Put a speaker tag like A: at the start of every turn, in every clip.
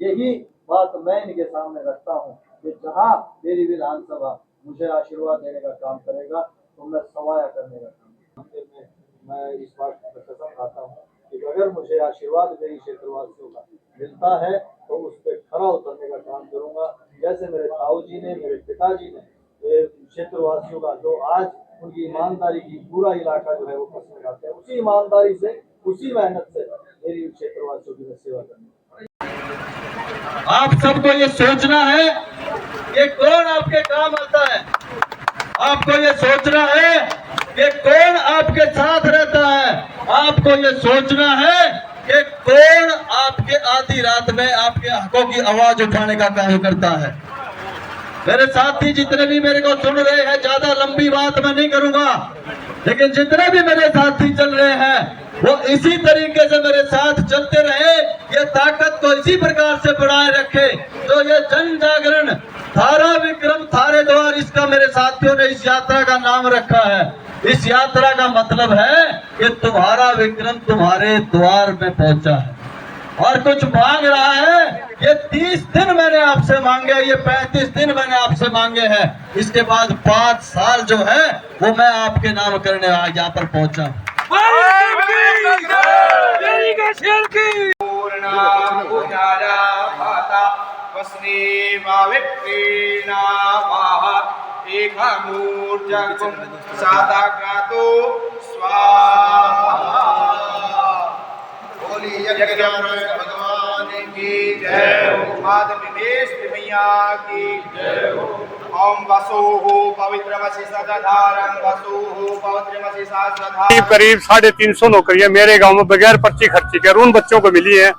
A: यही बात मैं इनके सामने रखता हूँ कि जहाँ मेरी विधानसभा मुझे आशीर्वाद देने का काम करेगा तो मैं सवाया करने का काम करूंगा। मैं इस बात पर कसम खाता हूँ कि अगर मुझे आशीर्वाद मेरी क्षेत्रवासियों का मिलता है तो उस पर खरा उतरने का काम करूंगा। जैसे मेरे ताऊ जी ने, मेरे पिताजी ने क्षेत्रवासियों का जो आज उनकी ईमानदारी की पूरा इलाका जो है वो पसंद करते हैं, उसी ईमानदारी से, उसी मेहनत से मेरी क्षेत्रवासियों की मैं सेवा करनी।
B: आप सबको ये सोचना है कि कौन आपके काम आता है। आपको ये सोचना है कि कौन आपके साथ रहता है। आपको ये सोचना है कि कौन आपके आधी रात में आपके हकों की आवाज उठाने का काम करता है। मेरे साथी जितने भी मेरे को सुन रहे हैं, ज्यादा लंबी बात मैं नहीं करूंगा, लेकिन जितने भी मेरे साथी चल रहे हैं वो इसी तरीके से मेरे साथ चलते रहे, ये ताकत को इसी प्रकार से बढ़ाए रखे। तो ये जन जागरण थारा विक्रम थारे द्वार, इसका मेरे साथियों ने इस यात्रा का नाम रखा है। इस यात्रा का मतलब है कि तुम्हारा विक्रम तुम्हारे द्वार में पहुंचा है और कुछ मांग रहा है। ये 30 दिन मैंने आपसे मांगे, ये 35 दिन मैंने आपसे मांगे हैं। इसके बाद 5 साल जो है वो मैं आपके नाम करने यहाँ पर पहुंचा।
C: भगवान की जय हो, माता दिनेश मैया की जय हो। ओम वसु पवित्रमसि सदाधारं वसु पवित्रमसि शास्त्रधारं।
D: करीब 350 नौकरियां मेरे गांव में बगैर पर्ची खर्ची के उन बच्चों को मिली है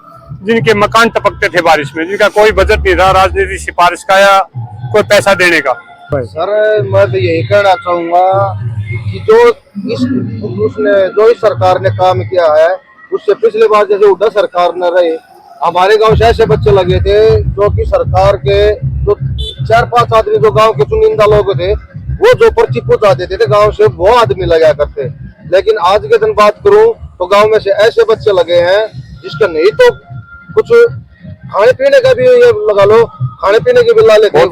D: जिनके मकान टपकते थे बारिश में, जिनका कोई बजट नहीं था राजनीतिक सिफारिश का या कोई पैसा देने का।
E: सर मैं तो यही कहना चाहूंगा कि जो इस सरकार ने काम किया है उससे पिछले बार जैसे उद्धव सरकार न रहे, हमारे गांव से ऐसे बच्चे लगे थे जो कि सरकार के जो 4-5 आदमी जो गांव के चुनिंदा लोग थे वो जो पर्ची पहुंचा देते थे गांव से, वो आदमी लगा करते। लेकिन आज के दिन बात करूं तो गांव में से ऐसे बच्चे लगे हैं जिसका नहीं तो कुछ खाने पीने का भी ये लगा लो, खाने पीने की भी ला लेते हैं,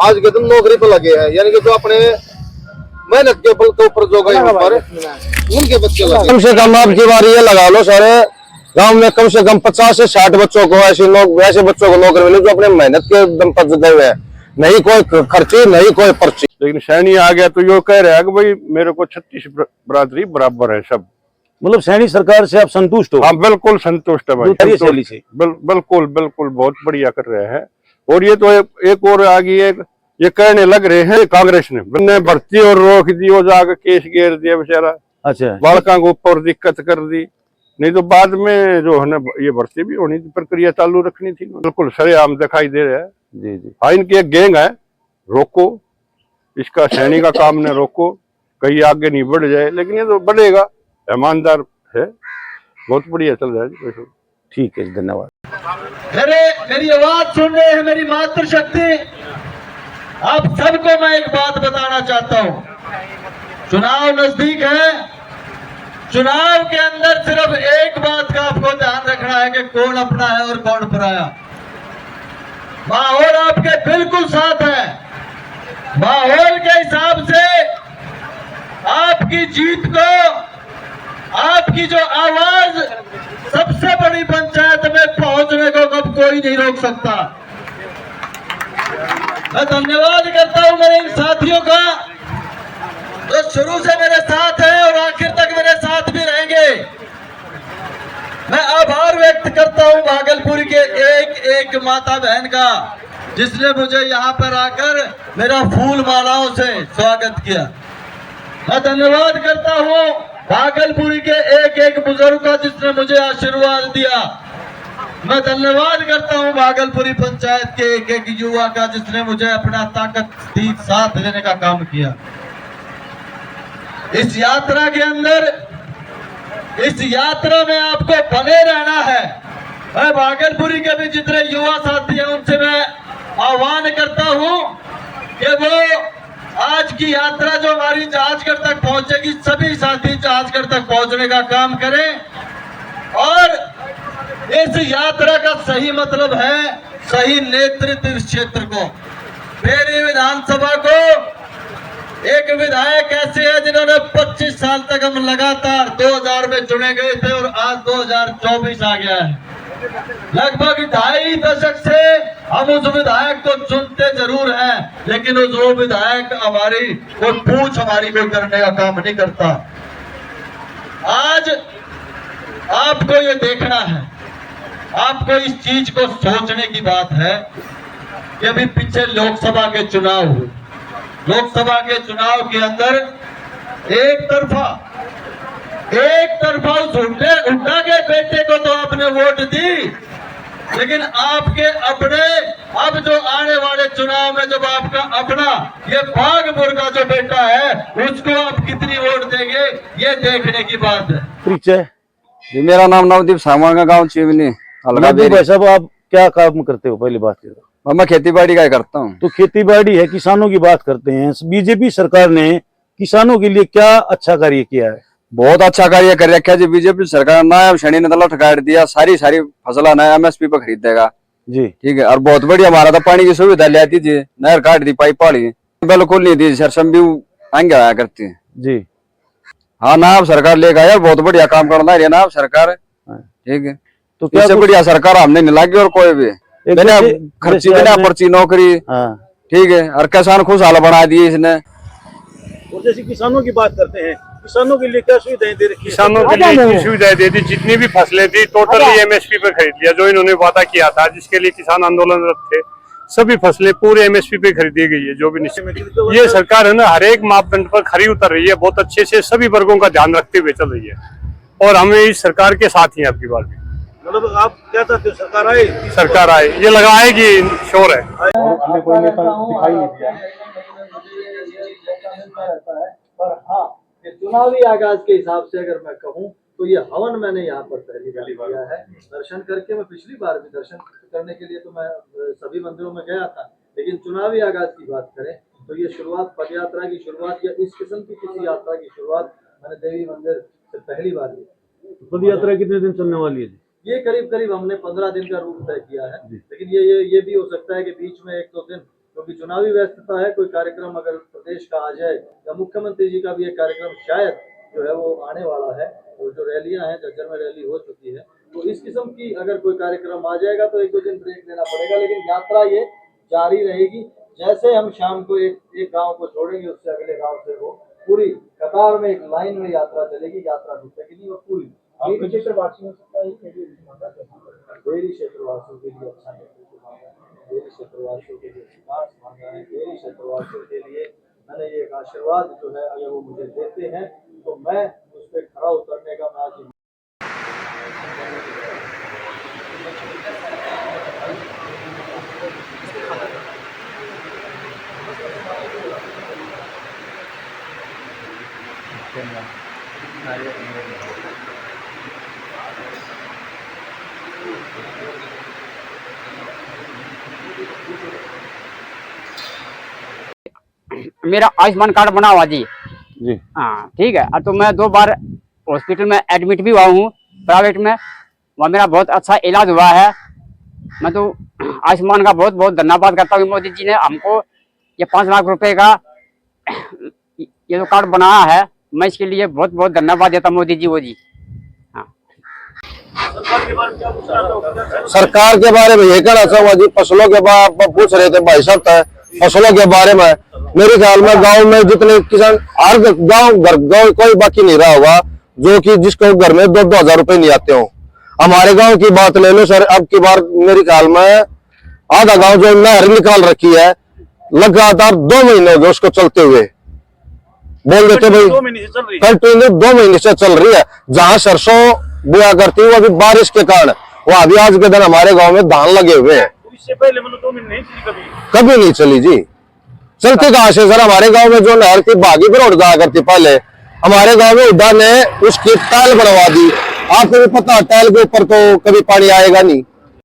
E: आज के दिन नौकरी पे लगे हैं। यानी कि जो अपने मेहनत के बल के ऊपर जो गए पर उनके बच्चे लगे।
F: कम से कम आप की बार ये लगा लो सारे गांव में कम से कम 50 से 60 बच्चों को ऐसे बच्चों को नौकरी मिले जो अपने मेहनत के दम पर जुटे हुए हैं, नहीं कोई खर्ची नहीं कोई पर्ची।
D: लेकिन सैनी आ गया तो यो कह रहा है कि भाई मेरे को 36 बरादरी बराबर है सब।
F: मतलब सैनी सरकार से आप संतुष्ट हो?
D: हाँ बिल्कुल संतुष्ट है भाई, बिल्कुल बिल्कुल बहुत बढ़िया कर रहे हैं। और ये तो एक और आगे ये कहने लग रहे हैं कांग्रेस ने भर्ती और रोक दी, वो जाकर केस घेर दिया बेचारा। अच्छा, बालका को ऊपर दिक्कत कर दी, नहीं तो बाद में जो है ना ये भर्ती भी होनी थी, प्रक्रिया चालू रखनी थी। बिल्कुल सरेआम दिखाई दे रहा है। जी जी हाँ, इनकी एक गैंग है, रोको इसका, सैनी का काम ने रोको, कहीं आगे नहीं बढ़ जाए। लेकिन ये तो बढ़ेगा, ईमानदार है, बहुत बढ़िया चल रहा है।
F: ठीक है, धन्यवाद।
B: मेरी आवाज सुन रहे हैं मेरी मातृशक्ति, आप सबको मैं एक बात बताना चाहता हूं। चुनाव नजदीक है, चुनाव के अंदर सिर्फ एक बात का आपको ध्यान रखना है कि कौन अपना है और कौन पराया। माहौल आपके बिल्कुल साथ है, माहौल के हिसाब से आपकी जीत को, आपकी जो आवाज सबसे बड़ी पंचायत में पहुंचने को कब कोई नहीं रोक सकता। मैं धन्यवाद करता हूं मेरे इन साथियों का जो शुरू से मेरे साथ हैं और आखिर तक मेरे साथ भी रहेंगे। मैं आभार व्यक्त करता हूं भागलपुर के एक माता बहन का जिसने मुझे यहां पर आकर मेरा फूल मालाओं से स्वागत किया। मैं धन्यवाद करता हूं भागलपुर के एक बुजुर्ग का जिसने मुझे आशीर्वाद दिया। मैं धन्यवाद करता हूं भागलपुरी पंचायत के एक युवा का जिसने मुझे अपना ताकत साथ देने का काम किया। इस यात्रा के अंदर, इस यात्रा में आपको बने रहना है। मैं भागलपुरी के भी जितने युवा साथी हैं उनसे मैं आह्वान करता हूं कि वो आज की यात्रा जो हमारी जहाजगढ़ तक पहुंचेगी, सभी साथी जहाजगढ़ तक पहुंचने का काम करें और इस यात्रा का सही मतलब है सही नेतृत्व इस क्षेत्र को। मेरी विधानसभा को एक विधायक ऐसे है जिन्होंने 25 साल तक हम लगातार 2000 में चुने गए थे और आज 2024 आ गया है। लगभग 2.5 दशक से हम उस विधायक को चुनते जरूर हैं, लेकिन वो विधायक हमारी कोई पूछ हमारी कोई करने का काम नहीं करता। आज आपको ये देखना है, आपको इस चीज को सोचने की बात है कि अभी पीछे लोकसभा के चुनाव हुए। लोकसभा के चुनाव के अंदर एक तरफा उस हुड्डा के बेटे को तो आपने वोट दी, लेकिन आपके अपने अब जो आने वाले चुनाव में जब आपका अपना ये बागपुर का जो बेटा है उसको आप कितनी वोट देंगे, ये देखने की बात है।
G: परिचय
H: जी, मेरा नाम नवदीप सामान का गाँव चिवनी
G: नवदीप भाई साहब, आप क्या काम करते हो? पहली बात करो।
H: मैं खेती बाड़ी का करता हूँ।
G: तो खेती बाड़ी है, किसानों की बात करते हैं। बीजेपी सरकार ने किसानों के लिए क्या अच्छा कार्य किया है?
H: बहुत अच्छा कार्य कर रखा है जी बीजेपी सरकार। ना शनि ने तला ठकाट दिया, सारी फसल ना MSP पे खरीद देगा
G: जी,
H: ठीक है। और बहुत बढ़िया, हमारा तो पानी की सुविधा ले आती जी, नहर काट दी, पाइप पाड़ी बिल्कुल नहीं दी, सरसम भी आगे आया करती है
G: जी।
H: हाँ, नायब सरकार लेकर आया, बहुत बढ़िया काम करना है नायब सरकार, ठीक है।
G: तो क्या
H: इससे बढ़िया सरकार हमने नहीं लगी और कोई भी बिना खर्ची बिना पर्ची नौकरी, ठीक है। और किसान खुशहाल बना दिए इसने।
G: और जैसे किसानों की बात करते हैं, किसानों के लिए क्या सुविधाएं दे रखी है?
D: किसानों के लिए इतनी सुविधाएं दे दी, जितनी भी फसलें थी टोटली MSP पे खरीद लिया। जो इन्होंने वादा किया था, जिसके लिए किसान आंदोलनरत थे, सभी फसलें पूरे MSP पे खरीदी गई है। जो भी निश्चित ये सरकार है ना, हर एक मापदंड पर खरी उतर रही है, बहुत अच्छे से सभी वर्गों का ध्यान रखते हुए चल रही है और हमें इस सरकार के साथ ही आपकी बार भी।
G: मतलब आप क्या चाहते हो, सरकार आए?
D: सरकार आए, ये लगाएगी, श्योर है।
A: हमें कोई नेता दिखाई नहीं दिया, मुझे ये मौका मिलता रहता है। पर हाँ, ये चुनावी आगाज के हिसाब से अगर मैं कहूँ तो ये हवन मैंने यहाँ पर पहली बार किया है। दर्शन करके मैं पिछली बार भी दर्शन करने के लिए तो मैं सभी मंदिरों में गया था, लेकिन चुनावी आगाज की बात करें तो ये शुरुआत, पद यात्रा की शुरुआत या इस किस्म की किसी यात्रा की शुरुआत मैंने देवी मंदिर से पहली बार की।
G: पद यात्रा कितने दिन चलने वाली है?
A: ये करीब हमने 15 दिन का रूट तय किया है, लेकिन ये भी हो सकता है कि बीच में 1-2 दिन, क्योंकि चुनावी व्यस्तता है, कोई कार्यक्रम अगर प्रदेश का आ जाए या मुख्यमंत्री जी का भी एक कार्यक्रम शायद जो है वो आने वाला है, और जो रैलियां हैं, झज्जर में रैली हो चुकी है, तो इस किस्म की अगर कोई कार्यक्रम आ जाएगा तो 1-2 दिन ब्रेक लेना पड़ेगा, लेकिन यात्रा ये जारी रहेगी। जैसे हम शाम को एक गाँव को छोड़ेंगे, उससे अगले गाँव से वो पूरी कतार में एक लाइन में यात्रा चलेगी, यात्रा रुकेगी नहीं। और पूरी डेरी क्षेत्रवासियों के लिए अच्छा नेतृत्व मांगा है, डेरी क्षेत्रवासियों के लिए विकास मांगा है, डेरी क्षेत्रवासियों के लिए मैंने ये एक आशीर्वाद जो है अगर वो मुझे देते हैं तो मैं उस पर खड़ा उतरने का मैं आज
I: मेरा आयुष्मान कार्ड बना हुआ जी।
G: जी
I: हाँ, ठीक है। तो मैं 2 बार हॉस्पिटल में एडमिट भी हुआ हूँ, प्राइवेट में, वहाँ मेरा बहुत अच्छा इलाज हुआ है। मैं तो आयुष्मान का बहुत बहुत धन्यवाद करता हूँ। मोदी जी ने हमको ये 5 लाख रुपए का ये जो कार्ड बनाया है, मैं इसके लिए बहुत बहुत धन्यवाद देता मोदी जी। वो जी हाँ।
F: सरकार के बारे में यही कहना चाहूंगा जी, फसलों के बारे पूछ रहे थे भाई साहब, फसलों के बारे में मेरे ख्याल में गांव में जितने किसान, हर गांव कोई बाकी नहीं रहा होगा जो कि जिसको घर में 2-2 हजार रुपए नहीं आते हो। हमारे गांव की बात ले लो सर, अब की बार मेरे ख्याल में आधा गांव जो नहर निकाल रखी है, लगातार 2 महीने हो गए उसको चलते हुए। बोल देते भाई कंटिन्यू 2 महीने से चल रही है। जहां सरसों बुआ करती है, वो अभी बारिश के कारण वो अभी आज के दिन हमारे गाँव में धान लगे हुए हैं।
G: इससे पहले मतलब 2 महीने नहीं चली,
F: कभी नहीं चली जी। चलती कहां से सर? हमारे गांव में जो नहर थी भागी पर उड़ जाया करती, पहले हमारे गांव में उड़ा ने उसकी टाइल बनवा दी। आपको भी पता, टाइल के ऊपर तो कभी पानी आएगा नहीं।